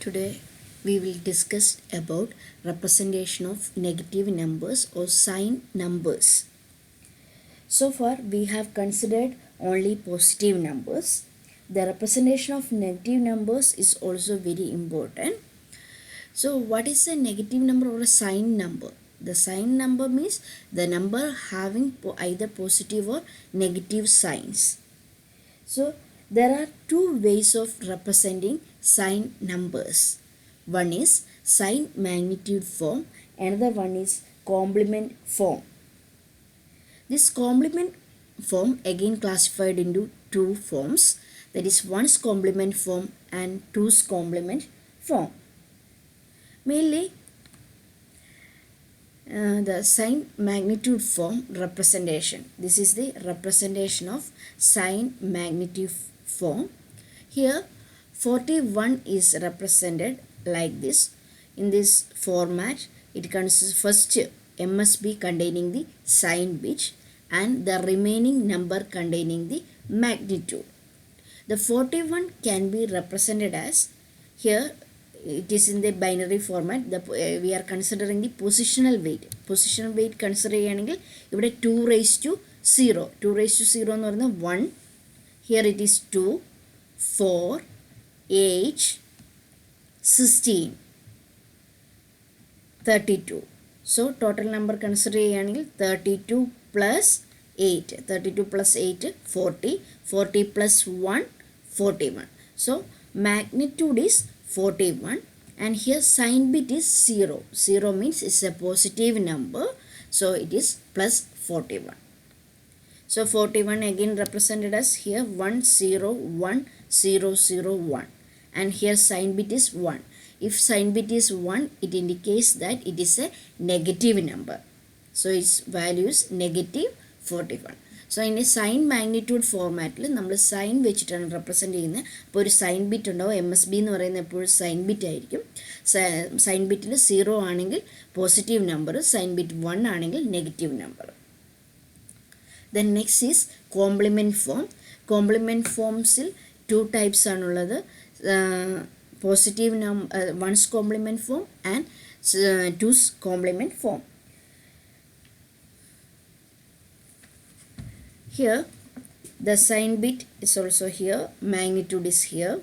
Today we will discuss about representation of negative numbers or sign numbers. So far we have considered only positive numbers. The representation of negative numbers is also very important. So what is a negative number or a sign number? The sign number means the number having either positive or negative signs. So there are two ways of representing sign numbers. One is sign magnitude form, another one is complement form. This complement form again classified into two forms, that is one's complement form and two's complement form. Mainly the sign magnitude form representation. This is the representation of sign magnitude form. Here 41 is represented like this. In this format it consists first MSB containing the sign bit and the remaining number containing the magnitude. The 41 can be represented as, here it is in the binary format. We are considering the positional weight. Positional weight consider ചെയ്യുകയാണെങ്കിൽ ഇവിടെ 2 raised to 0. 2 raised to 0 എന്ന് പറയുന്നത് 1. Here it is 2, 4, 8, 16, 32. So total number consider ചെയ്യുകയാണെങ്കിൽ 32 plus 8. 32 plus 8, 40. 40 plus 1, 41. So magnitude is 41 and here sign bit is 0. 0 means it's a positive number, so it is plus 41. So 41 again represented as here 1 0 1 0 0 1 and here sign bit is 1. If sign bit is 1, it indicates that it is a negative number, so its value is negative 41. So in a sign magnitude format നമ്മൾ sign വെച്ചിട്ടാണ് represent ചെയ്യുന്നത്. അപ്പോൾ ഒരു sign bit ഉണ്ടാവും. MSB എന്ന് പറയുന്നത് എപ്പോഴും sign bit ആയിരിക്കും. സൈൻ ബിറ്റിൽ 0 ആണെങ്കിൽ പോസിറ്റീവ് നമ്പർ, സൈൻ ബിറ്റ് 1 ആണെങ്കിൽ negative number. Then next is complement form. Complement ഫോംസിൽ 2 ടൈപ്സ് ആണുള്ളത്. Positive one's complement form and two's complement form. Here the sign bit is also here, magnitude is here.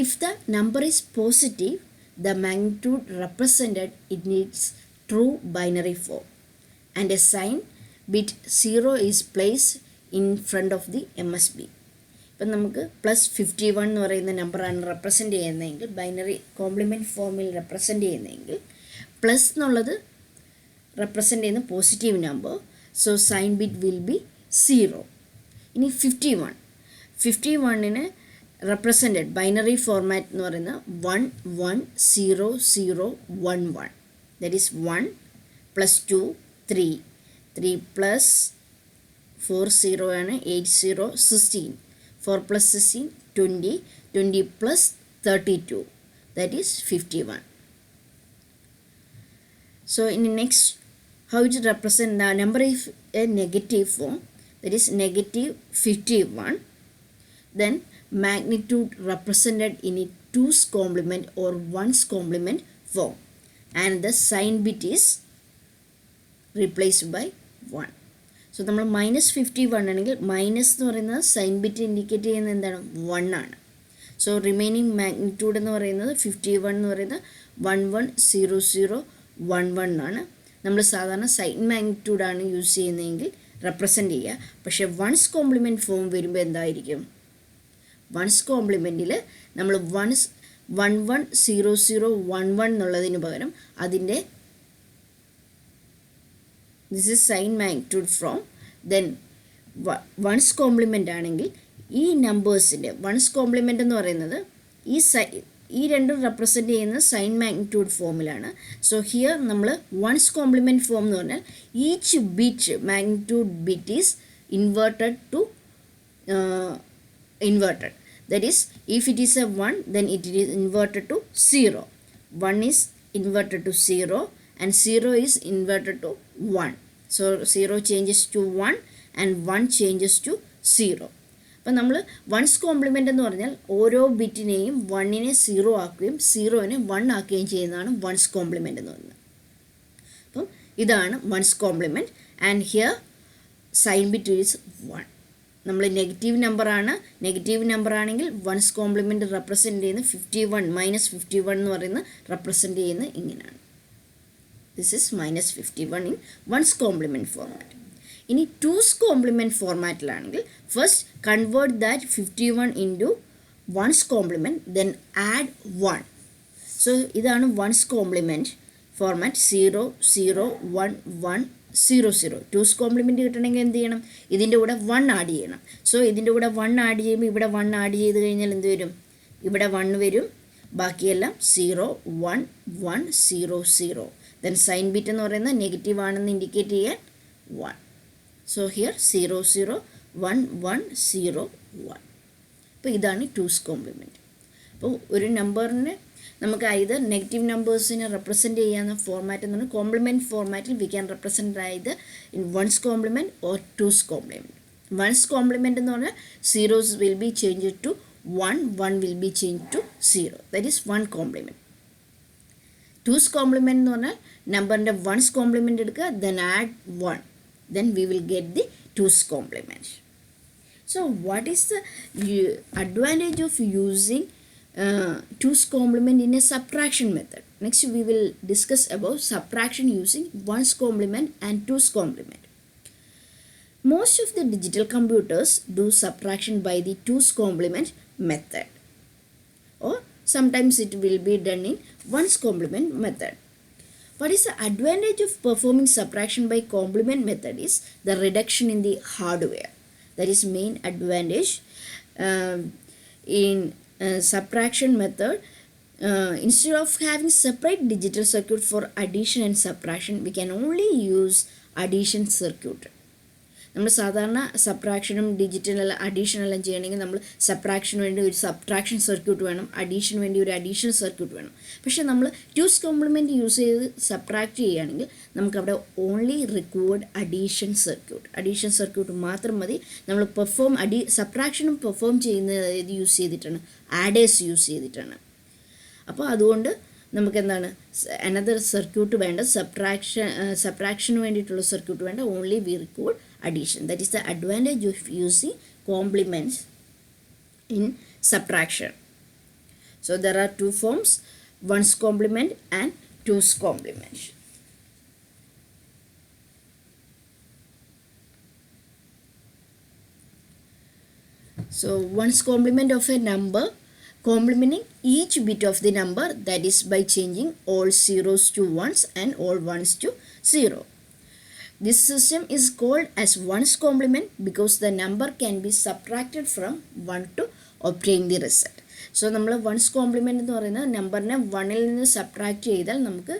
If the number is positive, the magnitude represented it needs true binary form and a sign bit 0 is placed in front of the MSB. ഇപ്പം നമുക്ക് +51 എന്ന് പറയുന്ന നമ്പറാണ് represent ചെയ്യുന്നതെങ്കിൽ, binary compliment ഫോമിൽ represent ചെയ്യുന്നതെങ്കിൽ plus എന്നുള്ളത് represent ചെയ്യുന്ന positive number, so sign bit will be 0. ഇനി 51 represented binary format എന്ന് പറയുന്ന 1 1 0 0 1 1, that is 1 plus 2 3 3 plus 4 0 ആണ് 8 0 16, 4 plus 16 20 20 plus 32, that is 51. So in the next, how it represent the number is a negative form, that is negative 51. Then magnitude represented in a 2's complement or 1's complement form and the sign bit is replaced by 1. So നമ്മൾ -51 ആണെങ്കിൽ minus എന്ന് പറയുന്നത് sign bit indicate ചെയ്യുന്നത് എന്താണ്, 1 ആണ്. So remaining magnitude എന്ന് പറയുന്നത് 51 എന്ന് പറയുന്നത് 1 1 0 0 1 1 ആണ്. നമ്മൾ സാധാരണ സൈൻ മാഗ്നിറ്റ്യൂഡാണ് യൂസ് ചെയ്യുന്നതെങ്കിൽ റെപ്രസെൻറ്റ് ചെയ്യുക. പക്ഷേ വൺസ് കോംപ്ലിമെൻറ്റ് ഫോം വരുമ്പോൾ എന്തായിരിക്കും, വൺസ് കോംപ്ലിമെൻറ്റിൽ നമ്മൾ 1 1 0 0 1 1 എന്നുള്ളതിന് പകരം അതിൻ്റെ this is sign magnitude form, then one's complement ആണെങ്കിൽ ഈ നമ്പേഴ്സിൻ്റെ വൺസ് കോംപ്ലിമെൻ്റ് എന്ന് പറയുന്നത് ഈ രണ്ടും റെപ്രസെൻറ്റ് ചെയ്യുന്ന സൈൻ മാഗ്നിറ്റ്യൂഡ് ഫോമിലാണ്. സോ ഹിയർ നമ്മൾ വൺസ് കോംപ്ലിമെൻറ്റ് ഫോം എന്ന് പറഞ്ഞാൽ each bit magnitude bit is inverted to inverted, that is if it is a 1 then it is inverted to 0. 1 is inverted to 0 and 0 is inverted to 1. So 0 changes to 1 and 1 changes to 0. അപ്പം നമ്മൾ one's complement എന്ന് പറഞ്ഞാൽ ഓരോ ബിറ്റിനെയും വണ്ണിനെ 0 ആക്കുകയും 0നെ 1 ആക്കുകയും ചെയ്യുന്നതാണ് once complement എന്ന് പറയുന്നത്. അപ്പം ഇതാണ് one's complement. And here sign bit is 1. നമ്മൾ നെഗറ്റീവ് നമ്പർ ആണെങ്കിൽ വൺസ് കോംപ്ലിമെൻറ്റ് റെപ്രസെൻറ്റ് ചെയ്യുന്ന 51 -51 എന്ന് പറയുന്നത് റെപ്രസെൻറ്റ് ചെയ്യുന്നത് ഇങ്ങനെയാണ്. This is -51 in one's complement format. ഇനി ടൂസ് കോംപ്ലിമെൻറ്റ് ഫോർമാറ്റിലാണെങ്കിൽ first convert that 51 into one's complement then add 1. So ഇതാണ് one's complement format 0 0 1 1 0 0. Two's complement കിട്ടണമെങ്കിൽ എന്ത് ചെയ്യണം? ഇതിൻ്റെ കൂടെ 1 ആഡ് ചെയ്യണം. സോ ഇതിൻ്റെ കൂടെ 1 ആഡ് ചെയ്യുമ്പോൾ ഇവിടെ 1 ആഡ് ചെയ്ത് കഴിഞ്ഞാൽ എന്ത് വരും? ഇവിടെ 1 വരും, ബാക്കിയെല്ലാം 0 1 1 0 0. ദെൻ സൈൻ ബിറ്റ് എന്ന് പറയുന്നത് നെഗറ്റീവ് ആണെന്ന് ഇൻഡിക്കേറ്റ് ചെയ്യാൻ 1. So here 0 0 1 1 0 1. അപ്പോൾ ഇതാണ് ടൂസ് കോംപ്ലിമെൻറ്റ്. അപ്പോൾ ഒരു നമ്പറിന് നമുക്ക് ഐദർ നെഗറ്റീവ് നമ്പേഴ്സിനെ റെപ്രസെൻറ്റ് ചെയ്യാവുന്ന ഫോർമാറ്റ് എന്ന് പറഞ്ഞാൽ കോംപ്ലിമെൻറ്റ് ഫോർമാറ്റിൽ we can represent either in one's complement or two's complement. One's complement എന്ന് പറഞ്ഞാൽ zeros will be change to 1 1 will be change to 0. That is 1 complement. Two's complement എന്ന് പറഞ്ഞാൽ നമ്പറിൻ്റെ വൺസ് കോംപ്ലിമെൻറ്റ് എടുക്കുക, then add 1, then we will get the two's complement. So what is the advantage of using two's complement in a subtraction method? Next we will discuss about subtraction using one's complement and two's complement. Most of the digital computers do subtraction by the two's complement method, or sometimes it will be done in one's complement method. What is the advantage of performing subtraction by complement method is the reduction in the hardware. That is main advantage in subtraction method. Instead of having separate digital circuit for addition and subtraction, we can only use addition circuit. നമ്മൾ സാധാരണ സബ്ട്രാക്ഷനും digital അഡീഷനെല്ലാം ചെയ്യണമെങ്കിൽ നമ്മൾ സബ്ട്രാക്ഷന് വേണ്ടി ഒരു subtraction circuit വേണം, addition വേണ്ടി ഒരു addition circuit വേണം. പക്ഷേ നമ്മൾ ടൂസ് കോംപ്ലിമെൻറ്റ് യൂസ് ചെയ്ത് സബ്ട്രാക്ട് ചെയ്യുകയാണെങ്കിൽ നമുക്കവിടെ ഓൺലി റിക്വയർഡ് അഡീഷൻ സർക്യൂട്ട് മാത്രം മതി. നമ്മൾ സബ്ട്രാക്ഷനും പെർഫോം ചെയ്യുന്നത് യൂസ് ചെയ്തിട്ടാണ്, ആഡേഴ്സ് യൂസ് ചെയ്തിട്ടാണ്. അപ്പോൾ അതുകൊണ്ട് നമുക്ക് എന്താണ് അനദർ സർക്യൂട്ട് വേണ്ട, സബ്ട്രാക്ഷന് വേണ്ടിയിട്ടുള്ള സർക്യൂട്ട് വേണ്ട, only we required addition. That is the advantage of using complements in subtraction. So there are two forms, one's complement and two's complement. So one's complement of a number, complementing each bit of the number, that is by changing all zeros to ones and all ones to 0. This system is called as one's complement because the number can be subtracted from 1 to obtain the result. So നമ്മൾ one's complement എന്ന് പറയുന്നത് നമ്പറിനെ 1ൽ നിന്ന് subtract ചെയ്താൽ നമുക്ക്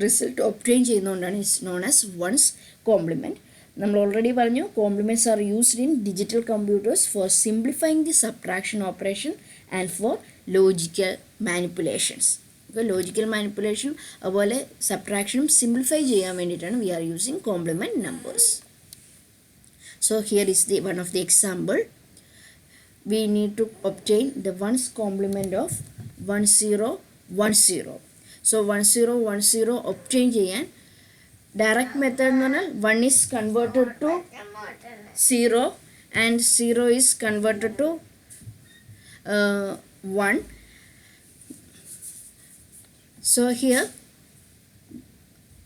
result obtain ചെയ്യുന്നതുകൊണ്ടാണ് it's known as one's complement. നമ്മൾ ഓൾറെഡി പറഞ്ഞു complements are used in digital computers for simplifying the subtraction operation and for logical manipulations. Logical മാനിപ്പുലേഷനും അതുപോലെ സബ്ട്രാക്ഷനും സിംപ്ലിഫൈ ചെയ്യാൻ വേണ്ടിയിട്ടാണ് we are using complement numbers. So here is the one of the example. We need to obtain the one's complement of 1010. So 1010 obtain ചെയ്യാൻ direct method എന്ന് പറഞ്ഞാൽ 1 is converted to 0 and 0 is converted to 1. So here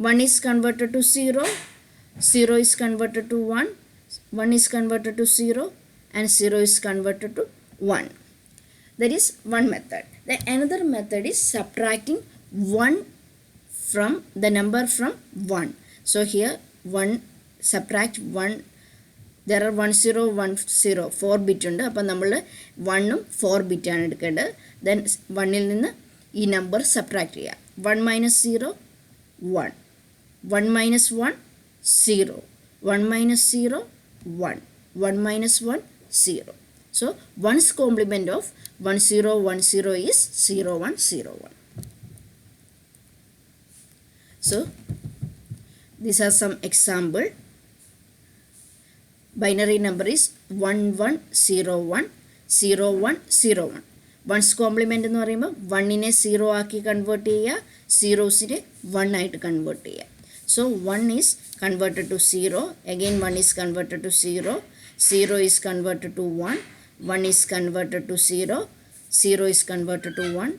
1 is converted to 0, 0 is converted to 1, 1 is converted to 0 and 0 is converted to 1. That is one method. The another method is subtracting 1 from the number from 1. So here 1 subtract 1, there are 1 0 1 0 4 bit ഉണ്ട്. അപ്പോൾ നമ്മൾ 1ഉം 4 ബിറ്റാണ് എടുക്കേണ്ടത്. Then 1ൽ നിന്ന് ഈ number subtract ചെയ്യുക. 1 - 0 1, 1 - 1 0, 1 - 0 1, 1 - 1 0. So one's complement of 1010 is 0101. So these are some example. binary number is 11010101. Once complement എന്ന് പറയുമ്പോൾ 1നെ 0 ആക്കി കൺവേർട്ട് ചെയ്യുക, സീറോസിനെ 1 ആയിട്ട് കൺവേർട്ട് ചെയ്യുക. So 1 is converted to 0, again 1 is converted to 0, 0 is converted to 1, 1 is converted to 0, 0 is converted to 1,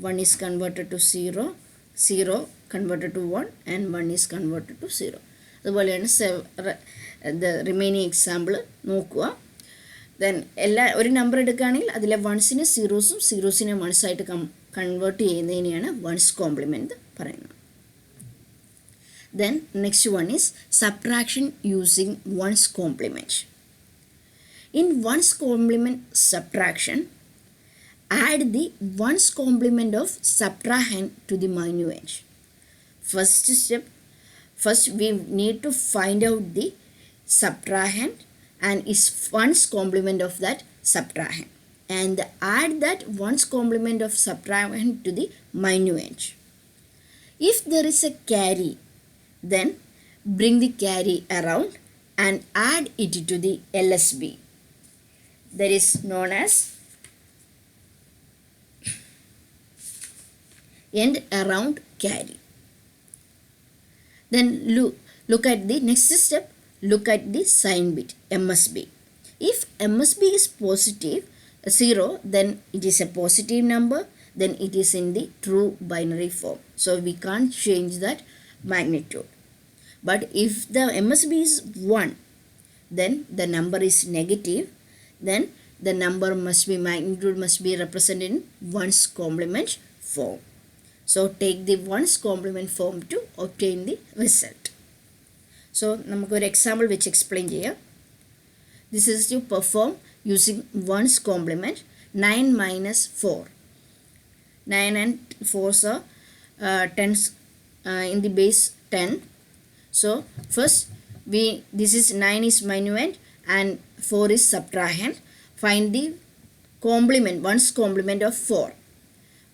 1 is converted to 0, 0 converted to 1 and 1 is converted to 0. അതുപോലെയാണ് remaining example നോക്കുക. Then ഒരു number എടുക്കുകയാണെങ്കിൽ അതിലെ വൺസിനെ സീറോസും സീറോസിനെ വൺസായിട്ട് കൺവേർട്ട് ചെയ്യുന്നതിനെയാണ് വൺസ് കോംപ്ലിമെൻറ്റ് പറയുന്നത്. Then next one is subtraction using once compliment. In one's compliment subtraction, add the ones complement of subtrahend to the minuend. First we need to find out the subtrahend and its ones complement of that subtrahend, and add that ones complement of subtrahend to the minuend. If there is a carry, then bring the carry around and add it to the LSB. That is known as end around carry. Then look at the next step. Look at the sign bit MSB. If MSB is positive 0, then it is a positive number, then it is in the true binary form, so we can't change that magnitude. But if the MSB is 1, then the number is negative, then the number magnitude must be represented in ones complement form. So take the ones complement form to obtain the result. So നമുക്കൊരു example വെച്ച് explain ചെയ്യാം. This is to perform using ones complement. 9 minus 4. 9 and 4s are tens in the base 10. So first this is 9 is minuend and 4 is subtrahend. Find the complement, ones complement of 4.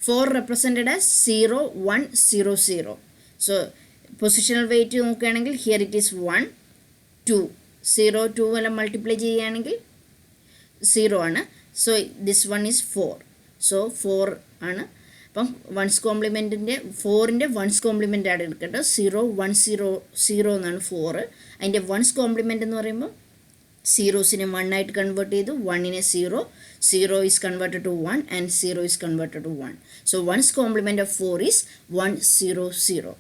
4 represented as 0, 1, 0, 0. So positional wait നോക്കുകയാണെങ്കിൽ here it is 1, 2, 0, 2 എല്ലാം multiply ചെയ്യുകയാണെങ്കിൽ 0 ആണ്. So this one is 4. So 4 ആണ്. അപ്പം once കോംപ്ലിമെൻറ്റിൻ്റെ 4ൻ്റെ once compliment ആണ് എടുക്കേണ്ടത്. 0, 1, 0, 0 എന്നാണ് 4. അതിൻ്റെ വൺസ് കോംപ്ലിമെൻ്റ് എന്ന് പറയുമ്പോൾ സീറോസിനെ 1 ആയിട്ട് കൺവേർട്ട് ചെയ്തു, 1നെ 0, 0 is converted to 1 and 0 is converted to 1. So one's complement of 4 is 1, 0, 0.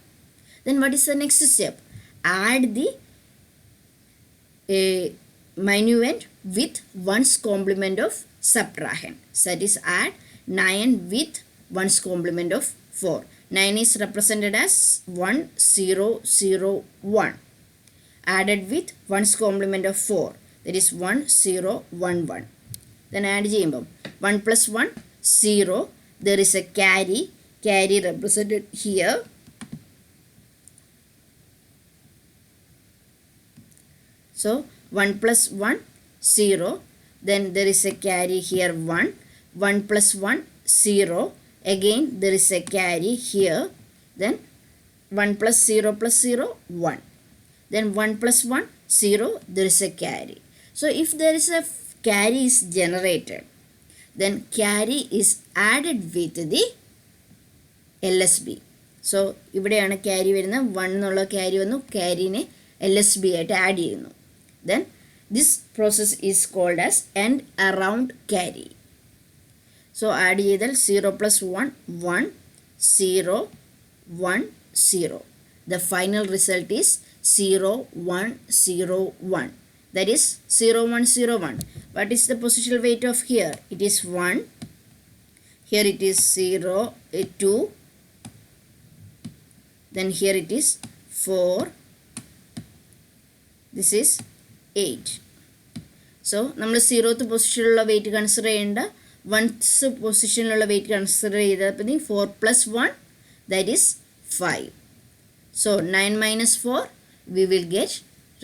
Then what is the next step? Add the minuend with ones complement of subtrahend. So that is add 9 with ones complement of 4. 9 is represented as 1, 0, 0, 1. Added with ones complement of 4. That is 1, 0, 1, 1. Then add ചെയ്യുമ്പോൾ 1 plus 1, 0. There is a carry. Carry represented here. So 1 plus 1, 0. Then there is a carry here 1. 1 plus 1, 0. Again there is a carry here. Then 1 plus 0 plus 0, 1. Then 1 plus 1, 0. There is a carry. So if there is a carry is generated, then carry is added with the LSB. So ഇവിടെയാണ് carry വരുന്നത്. 1 എന്നുള്ള carry വന്നു, carryനെ LSB ആയിട്ട് add ചെയ്യുന്നു. Then this process is called as end around carry. So add ചെയ്താൽ 0 plus 1, 1, 0, 1, 0. The final result is 0, 1, 0, 1. That is 0, 1, 0, 1. What is the positional weight of here? It is 1. Here it is 0, 2. Then here it is 4. This is 8. So നമ്മൾ 0th പൊസിഷനിലുള്ള wait consider ചെയ്യേണ്ട, 1th പൊസിഷനിലുള്ള wait consider ചെയ്തപ്പോൾ 4 plus 1, that is 5. So 9 minus 4, we will get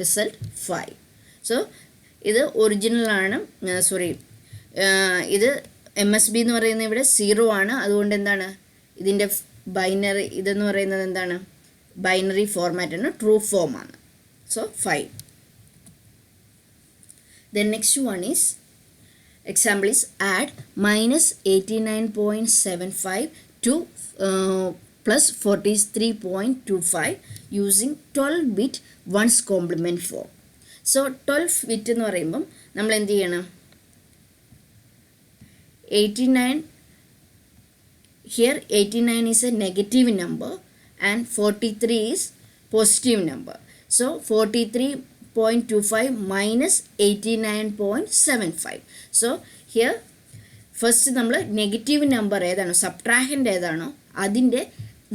result 5. So ഇത് ഒറിജിനലാണ്, ഇത് MSB എന്ന് പറയുന്നത് ഇവിടെ 0 ആണ്. അതുകൊണ്ട് എന്താണ് ഇതിൻ്റെ ബൈനറി ഇതെന്ന് പറയുന്നത് എന്താണ്, ബൈനറി ഫോർമാറ്റാണ്, ട്രൂ ഫോമാണ്. So 5. Then next one is, example is add minus 89.75 to plus 43.25 using 12-bit ones complement form. So 12 bit എന്ന് പറയുമ്പം നമ്മൾ എന്ത് ചെയ്യണം? 89, here 89 is a negative number and 43 is positive number. So 43.25 minus 89.75. So here first നമ്മൾ negative number ഏതാണോ, subtrahend ഏതാണോ അതിൻ്റെ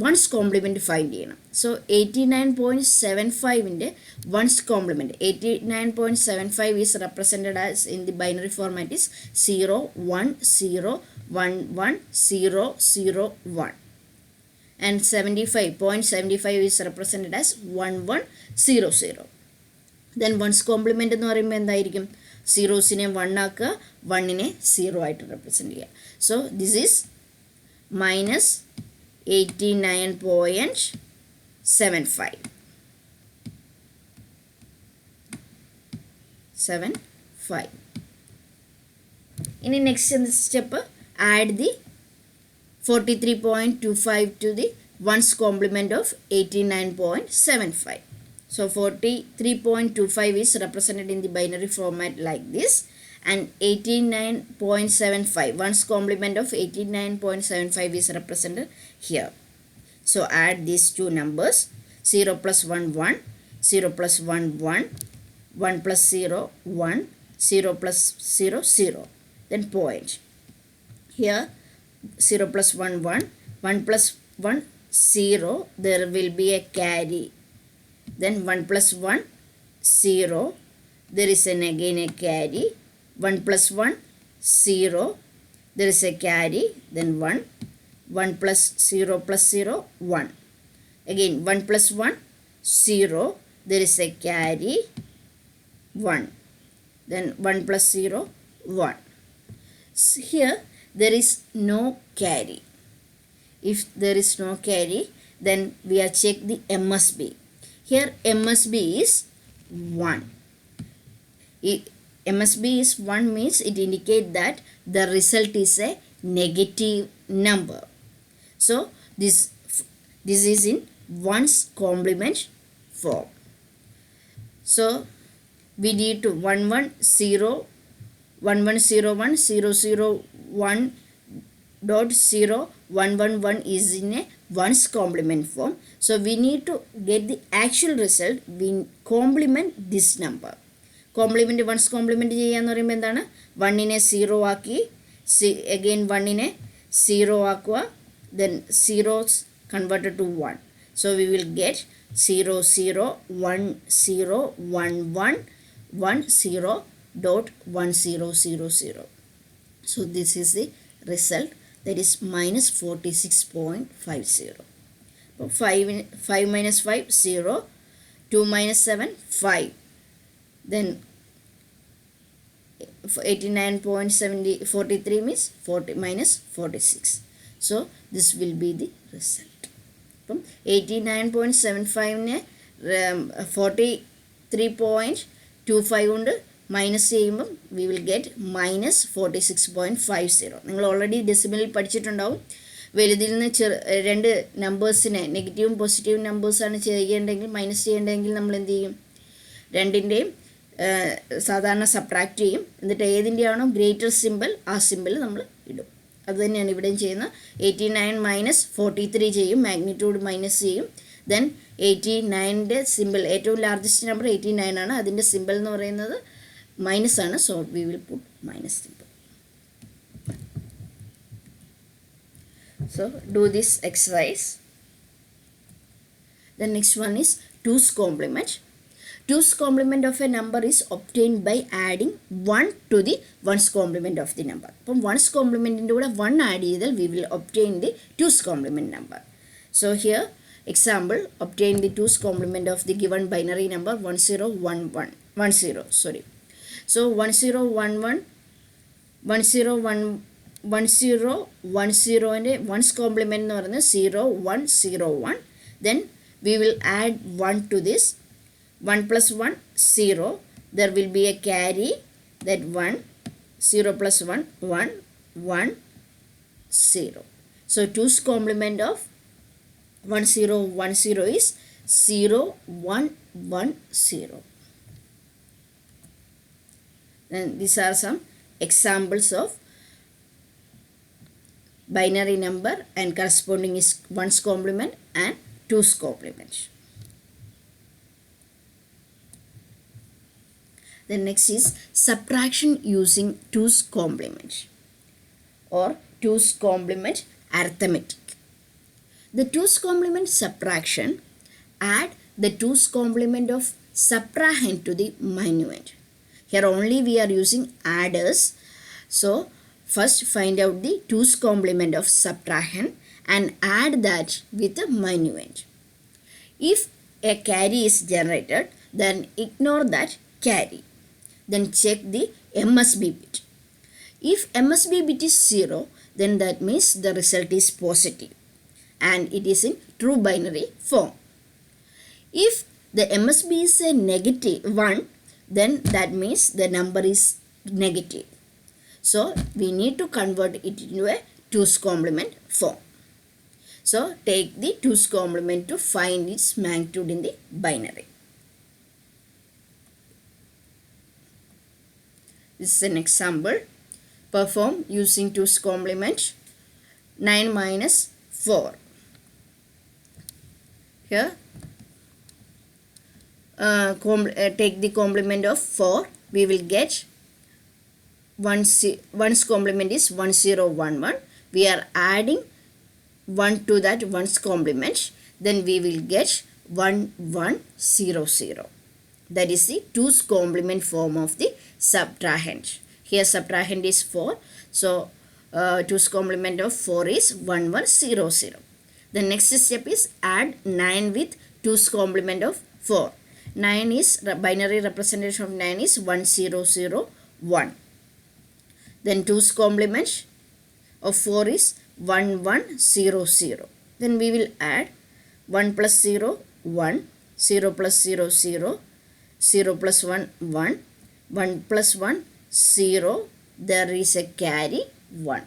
one's complement find ചെയ്യണം. സോ 89.75ൻ്റെ one's complement 89.75 is represented as in the binary format is 0 1 0 1 1 0 0 1 and 75.75 is represented as 1 1 0 0. Then once complement എന്ന് പറയുമ്പോൾ എന്തായിരിക്കും? സീറോസിനെ 1 ആക്കുക, 1നെ 0 ആയിട്ട് റെപ്രസെൻറ്റ് ചെയ്യുക. So this is minus 89.75. ഇനി next step, add the 43.25 to the ones complement of 89.75. So 43.25 is represented in the binary format like this, and 89.75 ones complement of 89.75 is represented here. So add these two numbers, 0 plus 1 1, 0 plus 1 1, 1 plus 0 1, 0 plus 0 0, then point. Here 0 plus 1 1, 1 plus 1 0, there will be a carry. Then 1 plus 1 0, there is again a carry. 1 plus 1 0, there is a carry. Then 1 1 plus 0 plus 0 1, again 1 plus 1 0, there is a carry 1. Then 1 plus 0 1. So here there is no carry. If there is no carry, then we are check the MSB. Here MSB is 1. MSB is 1 means it indicates that the result is a negative number. So this is in ones complement form. So we need to 1 1 0 1 1 0 1 0 0 1 dot 0 1 1 1 is in a ones complement form. So we need to get the actual result. We complement this number. Compliment one's compliment ചെയ്യാന്ന് പറയുമ്പോൾ എന്താണ്? 1നെ 0 ആക്കി, again 1നെ 0 ആക്കുക, then 0's converted to 1. So we will get 0 0 1 0 1 1 1 0 dot 1 0 0 0. So this is the result, that is minus 46.50. 5 minus 5 0, 2 minus 7 5, then 89.43 means 40 minus 46. So this will be the result. 89.75നെ 43.25 കൊണ്ട് minus ചെയ്യുമ്പം we will get minus 46.50. നിങ്ങൾ already ഡെസിമലിൽ പഠിച്ചിട്ടുണ്ടാവും. വലുതിൽ നിന്ന് രണ്ട് നമ്പേഴ്സിനെ, നെഗറ്റീവും പോസിറ്റീവും നമ്പേഴ്സാണ് ചെയ്യേണ്ടെങ്കിൽ, minus ചെയ്യേണ്ടെങ്കിൽ നമ്മൾ എന്ത് ചെയ്യും? രണ്ടിൻ്റെയും സാധാരണ സബ്ട്രാക്ട് ചെയ്യും. എന്നിട്ട് ഏതിൻ്റെയാണോ ഗ്രേറ്റർ സിമ്പിൾ ആ സിമ്പിൾ നമ്മൾ ഇടും. അത് തന്നെയാണ് ഇവിടെയും ചെയ്യുന്നത്. 89 മൈനസ് 43 ചെയ്യും, മാഗ്നിറ്റ്യൂഡ് മൈനസ് ചെയ്യും. ദെൻ 89ൻ്റെ സിമ്പിൾ, ഏറ്റവും ലാർജസ്റ്റ് നമ്പർ 89 ആണ്, അതിൻ്റെ സിമ്പിൾ എന്ന് പറയുന്നത് മൈനസ് ആണ്. So we will put minus simple. So do this exercise. The next one is 2's complement. 2's complement of a number is obtained by adding 1 to the 1's complement of the number. അപ്പം 1's complement കൂടെ 1 add ചെയ്താൽ we will obtain the 2's complement number. So here example, obtain the 2's complement of the given binary number 101110. Sorry. So 1011 1010ൻ്റെ 1's complement എന്ന് പറയുന്നത് 0101. Then we will add 1 to this. 1 plus 1 0, there will be a carry. that 1, 0 plus 1, 1, 1, 0. So 2's complement of 1 0 1 0 is 0 1 1 0. Then these are some examples of binary number, and corresponding is 1's complement and 2's complement. The next is subtraction using 2's complement or 2's complement arithmetic. The 2's complement subtraction, add the 2's complement of subtrahend to the minuend. Here only we are using adders. So first find out the 2's complement of subtrahend and add that with the minuend. If a carry is generated, then ignore that carry. Then check the MSB bit. If MSB bit is 0, then that means the result is positive and it is in true binary form. If the MSB is a negative 1, then that means the number is negative. So we need to convert it into a 2's complement form. So take the 2's complement to find its magnitude in the binary. This is an example. Perform using 2's complement. 9 minus 4. Here take the complement of 4. We will get 1's complement is 1 0 1 1. We are adding 1 to that 1's complement. Then we will get 1 1 0 0. That is the 2's complement form of the subtrahend. Here subtrahend is 4. So 2's complement of 4 is 1 1 0 0. The next step is add 9 with 2's complement of 4. 9 is binary representation of 9 is 1 0 0 1. Then 2's complement of 4 is 1 1 0 0. Then we will add 1 plus 0 1, 0 plus 0 0, 0 plus 1 1, 1 plus 1 0. There is a carry 1.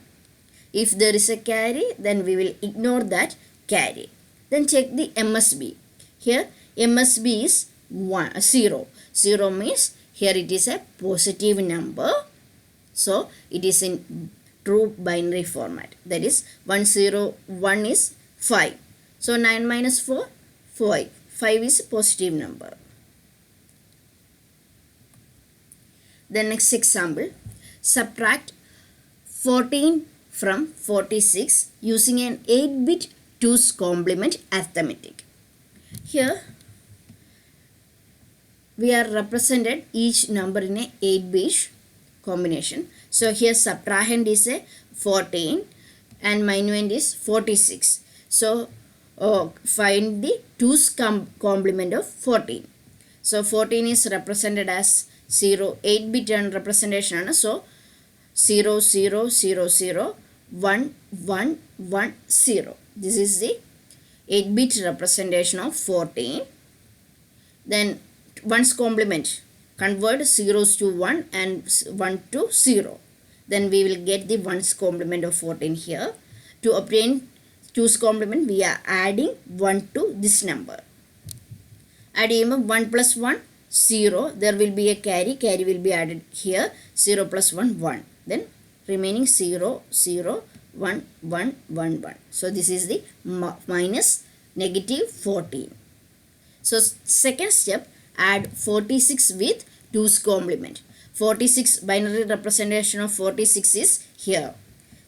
If there is a carry, then we will ignore that carry. Then check the MSB. Here MSB is 0. 0 means here it is a positive number. So it is in true binary format. That is 1 0 1 is 5. So 9 minus 4, 5. 5 is a positive number. The next example, subtract 14 from 46 using an 8-bit 2's complement arithmetic. Here we are represented each number in a 8-bit combination. So here subtrahend is a 14 and minuend is 46. So find the 2's complement of 14. So 14 is represented as 0, 8-bit representation. So 0 0 0 0 1 1 1 0. This is the 8-bit representation of 14. Then 1's complement, convert zeros to 1 and 1 to 0. Then we will get the 1's complement of 14 here. To obtain 2's complement, we are adding 1 to this number. Adding 1 plus 1, 0. There will be a carry. Carry will be added here. 0 plus 1, 1. Then remaining 0, 0, 1, 1, 1, 1. So this is the minus negative 14. So second step, add 46 with 2's complement. 46 binary representation of 46 is here.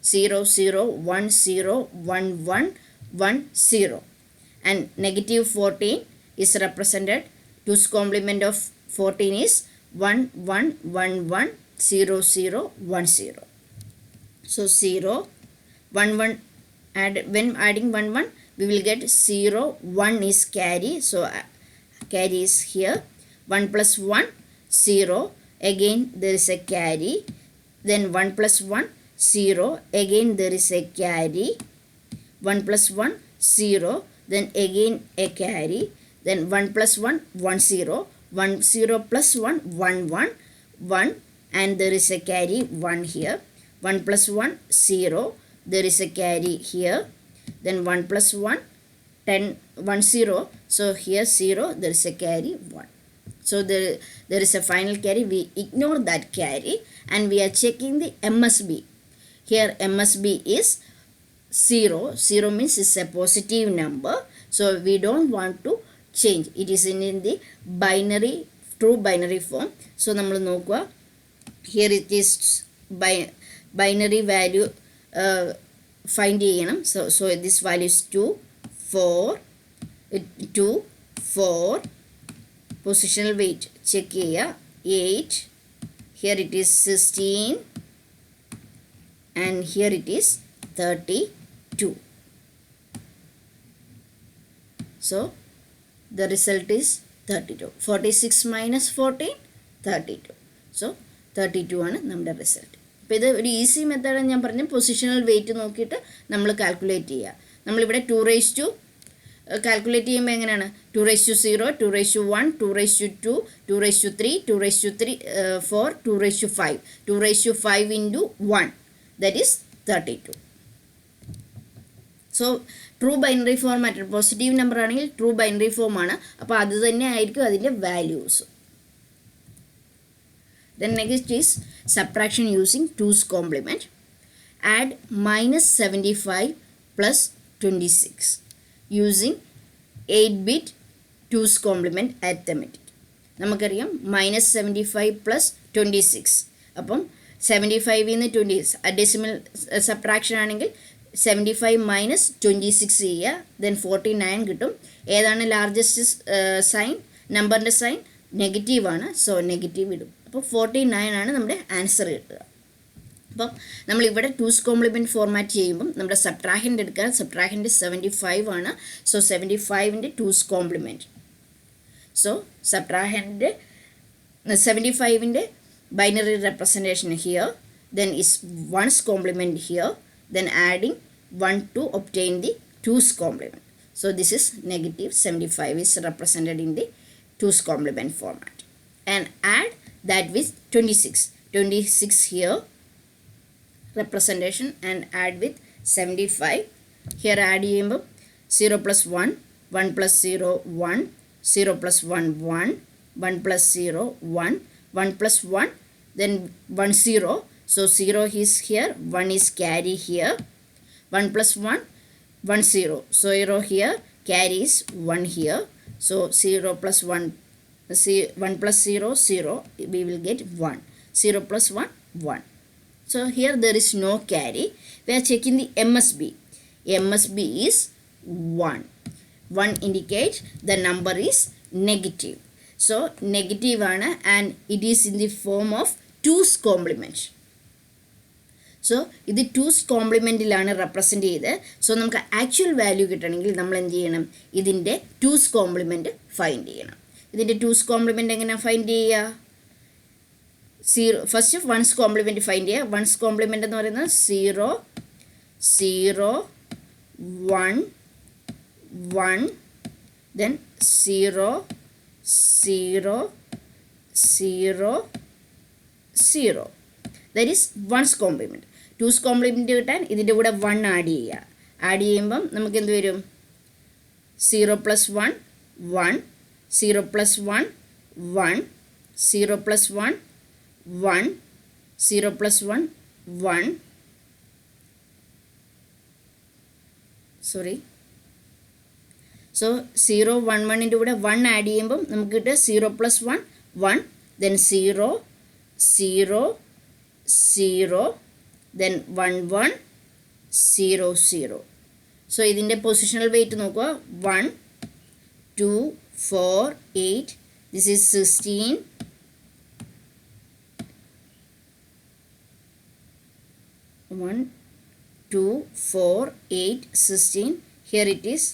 0, 0, 1, 0, 1, 1, 1, 0. And negative 14 is represented. 2's complement of 14 is 1, 1, 1, 1, 0, 0, 1, 0. So 0, 1, 1, when adding 1, 1, we will get 0, 1 is carry. So carry is here. 1 plus 1, 0. Again there is a carry. Then 1 plus 1, 0. Again there is a carry. 1 plus 1, 0. Then again a carry. Then 1 plus 1, 1 0. 1 0 plus 1, 1 1, 1. and there is a carry 1 here. 1 plus 1 0, there is a carry here. Then 1 plus 1 10, 1 0, so here 0, there is a carry 1. So there is a final carry. We ignore that carry and we are checking the MSB. Here MSB is 0. 0 means it's a positive number, so we don't want to change. It is in the binary, true binary form. So നമ്മൾ നോക്കുക, here it is binary value find ചെയ്യണം. So this value is 2 4 positional weight check ചെയ്യുക 8. Here it is 16 and here it is 32. So the result is 32. 46 minus 14 32. So 32 ആണ് നമ്മുടെ result. അപ്പോൾ ഇത് ഒരു easy മെത്തേഡാണ്. ഞാൻ പറഞ്ഞ പൊസിഷണൽ വെയിറ്റ് നോക്കിയിട്ട് നമ്മൾ കാൽക്കുലേറ്റ് ചെയ്യുക. നമ്മളിവിടെ 2 കാൽക്കുലേറ്റ് ചെയ്യുമ്പോൾ എങ്ങനെയാണ്? 2 2 1 2 2 2 4 2 5 into 1, that is 32. So true binary format, positive number ആണെങ്കിൽ ട്രൂ ബൈനറി ഫോം ആണ്. അപ്പോൾ അത് തന്നെ ആയിരിക്കും അതിൻ്റെ values. Then next is subtraction using 2's complement. Add minus 75 plus 26 using 8-bit 2's complement arithmetic. നമുക്കറിയാം മൈനസ് 75 പ്ലസ് 26. അപ്പം 75 നിന്ന് 20 ഡെസിമൽ സബ്ട്രാക്ഷൻ ആണെങ്കിൽ 75 മൈനസ് 26 ചെയ്യുക. ദെൻ 49 കിട്ടും. ഏതാണ് ലാർജസ്റ്റ് സൈൻ? നമ്പറിൻ്റെ സൈൻ നെഗറ്റീവാണ്, സോ നെഗറ്റീവ് ഇടും. അപ്പോൾ 49 ആണ് നമ്മുടെ ആൻസർ കിട്ടുക. അപ്പം നമ്മളിവിടെ 2's complement ഫോർമാറ്റ് ചെയ്യുമ്പം നമ്മുടെ സബ്ട്രാഹൻ്റ് എടുക്കുക. സബ്ട്രാഹൻ്റ് 75 ആണ്, സോ 75ൻ്റെ 2's complement. സോ സബ്ട്രാഹൻ്റ് 75ൻ്റെ binary representation here, then is 1's complement here, then adding 1 to obtain the 2's complement. So this is negative 75 is represented in the 2's complement format. And add that with 26 here representation, and add with 75. Here add ചെയ്യുമ്പോൾ 0 plus 1, 1 plus 0 1, 0 plus 1 1, 1 plus 0 1, 1 plus 1, then 1 0. So 0 is here, 1 is carry here. 1 plus 1, 1 0. So 0 here, carry is 1 here. So 0 plus 1, 1 plus 0 0, we will get 1. 0 plus 1 1. So here there is no carry. We are checking the MSB. MSB is 1. 1 indicates the number is negative. So negative ആണ്, and it is in the form of 2's complement. So ഇത് 2's കോംപ്ലിമെൻറ്റിലാണ് represent ചെയ്ത്. So നമുക്ക് actual value കിട്ടണമെങ്കിൽ നമ്മൾ എന്ത് ചെയ്യണം? ഇതിൻ്റെ 2's compliment find ചെയ്യണം. ഇതിൻ്റെ 2's കോംപ്ലിമെൻറ്റ് എങ്ങനെയാണ് ഫൈൻഡ് ചെയ്യുക? 0 ഫസ്റ്റ് 1's കോംപ്ലിമെൻറ്റ് ഫൈൻഡ് ചെയ്യുക. 1's കോംപ്ലിമെൻറ്റ് എന്ന് പറയുന്നത് 0 0 1 1, then 0 0 0 0. That is 1's complement. 2's complement കിട്ടാൻ ഇതിൻ്റെ കൂടെ 1 ആഡ് ചെയ്യുക. ആഡ് ചെയ്യുമ്പം നമുക്ക് എന്ത് വരും? 0 plus 1 1, 0 plus 1 1, 0 plus 1 1, 0 plus 1 1. Sorry. So 0 1 1ൻ്റെ കൂടെ 1 ആഡ് ചെയ്യുമ്പം നമുക്ക് കിട്ടുക 0 plus 1 1, then 0 0 0, then 1 1 0 0. So ഇതിൻ്റെ പൊസിഷണൽ വെയിറ്റ് നോക്കുക. 1 2 4 8, this is 16, 1 2 4 8 16. Here it is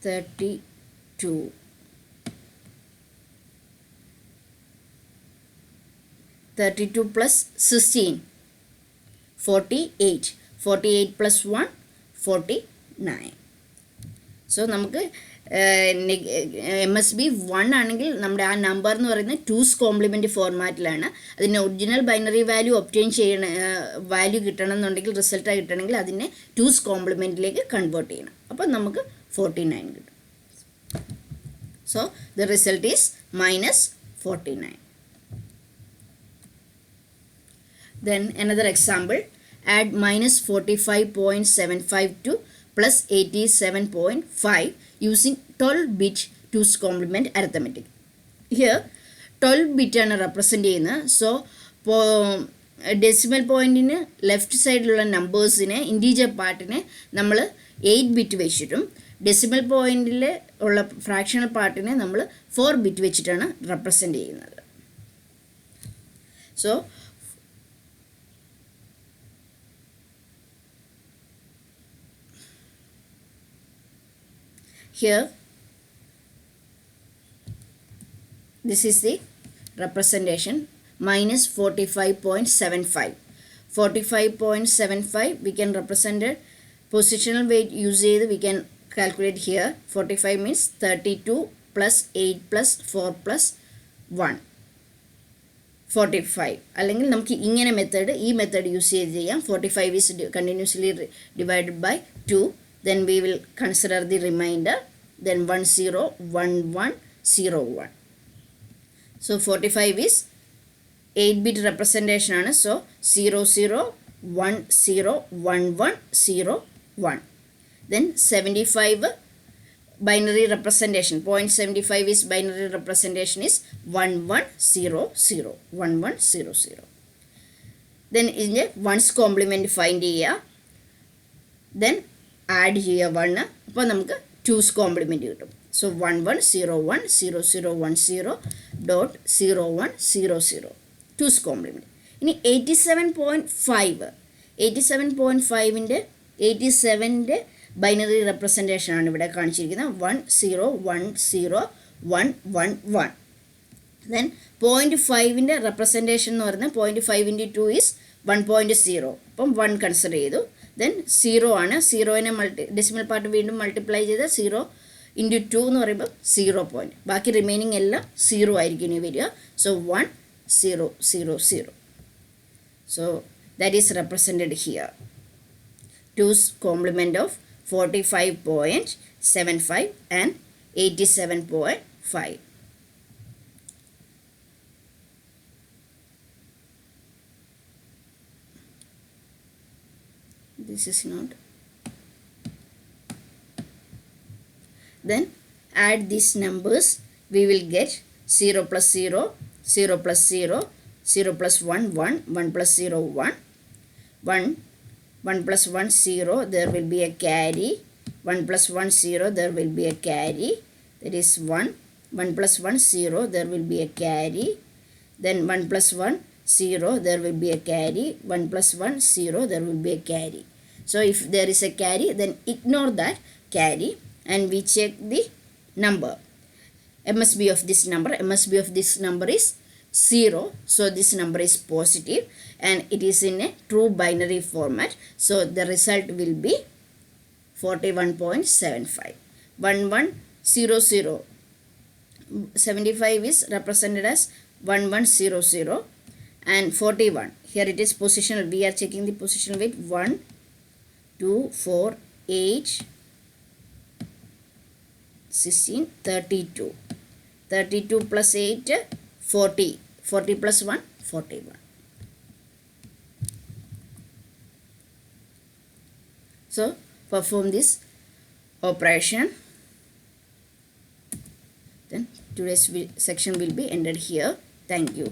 32. 32 plus 16 48. 48 plus 1 49. So നമുക്ക് MSB 1 ആണെങ്കിൽ നമ്മുടെ ആ നമ്പർ എന്ന് പറയുന്നത് 2's കോംപ്ലിമെൻറ്റ് ഫോർമാറ്റിലാണ്. അതിന് ഒറിജിനൽ ബൈനറി വാല്യൂ ഒബ്റ്റെയിൻ ചെയ്യണം, വാല്യൂ കിട്ടണം എന്നുണ്ടെങ്കിൽ, റിസൾട്ടായി കിട്ടണമെങ്കിൽ അതിനെ 2's കോംപ്ലിമെൻറ്റിലേക്ക് കൺവേർട്ട് ചെയ്യണം. അപ്പം നമുക്ക് 49 കിട്ടും. So the result is -49. Then another example, add -45.75 to +87.5 using 12-bit 2's complement arithmetic. Here 12-bit ആണ് റെപ്രസെൻ്റ് ചെയ്യുന്നത്. സോ ഡെസിമൽ പോയിൻറ്റിന് ലെഫ്റ്റ് സൈഡിലുള്ള നമ്പേഴ്സിനെ, ഇൻറ്റീജർ പാർട്ടിനെ നമ്മൾ 8 ബിറ്റ് വെച്ചിട്ടും ഡെസിമൽ പോയിൻറ്റിൽ ഉള്ള ഫ്രാക്ഷണൽ പാർട്ടിനെ നമ്മൾ 4 ബിറ്റ് വെച്ചിട്ടാണ് റെപ്രസെൻ്റ് ചെയ്യുന്നത്. So here this is the representation, -45.75. 45.75 we can represent it positional weight use ചെയ്ത് we can calculate here. 45 means 32 plus 8 plus 4 plus 1 45. അല്ലെങ്കിൽ നമുക്ക് ഇങ്ങനെ മെത്തേഡ്, ഈ മെത്തേഡ് യൂസ് ചെയ്ത് ചെയ്യാം. 45 is continuously divided by 2. Then we will consider the remainder. Then 1 0 1 1 0 1. So 45 is 8-bit representation ആണ്. So 0 0 1 0 1 1 0 1. Then 75 binary representation. 0.75 is binary representation is 1 1 0 0 1 1 0 0. Then ഇതിൻ്റെ ones complement find ചെയ്യുക. Then add ചെയ്യുക 1. അപ്പോൾ നമുക്ക് 2's compliment കിട്ടും. So 1 1 0 1 0 0 1 0 dot 0 1 0 0 2's compliment. ഇനി 87.5 87.5ൻ്റെ 87ൻ്റെ binary representation ആണ് ഇവിടെ കാണിച്ചിരിക്കുന്നത്. 1 0 1 0 1 1 1. ദെൻ 0.5ൻ്റെ റെപ്രസെൻറ്റേഷൻ എന്ന് പറയുന്നത് 0.5 × 2 ഈസ് 1.0. അപ്പം 1 കൺസിഡർ ചെയ്തു. ദെൻ 0 ആണ്. 0നെ ഡെസിമൽ പാർട്ട് വീണ്ടും മൾട്ടിപ്ലൈ ചെയ്ത് 0 × 2 എന്ന് പറയുമ്പോൾ 0 പോയിൻറ്റ്. ബാക്കി റിമൈനിങ് എല്ലാം 0 ആയിരിക്കും ഇനി വരിക. So 1 0 0 0. So that is represented here. 2's complement of 45.75 and 87.5. This is not. Then add these numbers, we will get 0 plus 0 0 plus 0 0 plus 1 1 1 plus 0 1 1 1 plus 1 0, there will be a carry. 1 plus 1 0, there will be a carry, that is 1. 1 plus 1 0, there will be a carry. Then 1 plus 1 0, there will be a carry. 1 plus 1 0, there will be a carry. So if there is a carry, then ignore that carry and we check the number. MSB of this number is 0. So this number is positive and it is in a true binary format. So the result will be 41.75. 1100. 75 is represented as 1100 and 41. Here it is positional. We are checking the positional weight. 1 2 4 8 16 32. 32 plus 8 40. 40 plus 1 41. So perform this operation. Then today's section will be ended here. Thank you.